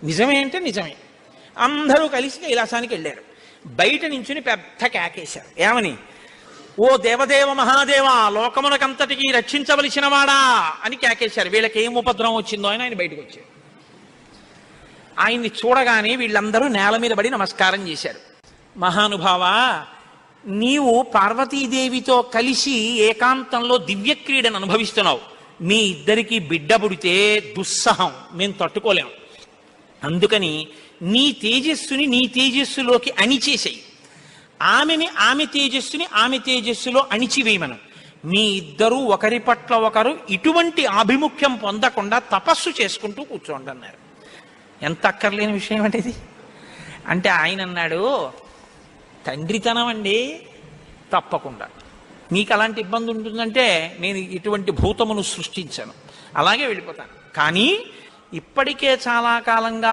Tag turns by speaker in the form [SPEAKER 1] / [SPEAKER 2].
[SPEAKER 1] నిజమే అంటే నిజమే. అందరూ కలిసి కైలాసానికి వెళ్ళారు. బయట నించుని పెద్ద కేకేశారు. ఏమని? ఓ దేవదేవ మహాదేవ, లోకమునకంతటికి రక్షించవలసిన వాడా అని కేకేశారు. వీళ్ళకి ఏం ఉపద్రవం వచ్చిందో అని ఆయన బయటకు వచ్చారు. ఆయన్ని చూడగానే వీళ్ళందరూ నేల మీద పడి నమస్కారం చేశారు. మహానుభావ, నీవు పార్వతీదేవితో కలిసి ఏకాంతంలో దివ్యక్రీడను అనుభవిస్తున్నావు. మీ ఇద్దరికి బిడ్డ పుడితే దుస్సహం, మేము తట్టుకోలేము. అందుకని నీ తేజస్సుని నీ తేజస్సులోకి అణిచేసేయి, ఆమెని ఆమె తేజస్సుని ఆమె తేజస్సులో అణిచివేయమను. మీ ఇద్దరూ ఒకరి పట్ల ఒకరు ఇటువంటి ఆభిముఖ్యం పొందకుండా తపస్సు చేసుకుంటూ కూర్చోండి అన్నారు. ఎంత అక్కర్లేని విషయం అనేది. అంటే ఆయన అన్నాడు, తండ్రితనం అండి, తప్పకుండా మీకు అలాంటి ఇబ్బంది ఉంటుందంటే నేను ఇటువంటి భూతమును సృష్టించాను, అలాగే వెళ్ళిపోతాను. కానీ ఇప్పటికే చాలా కాలంగా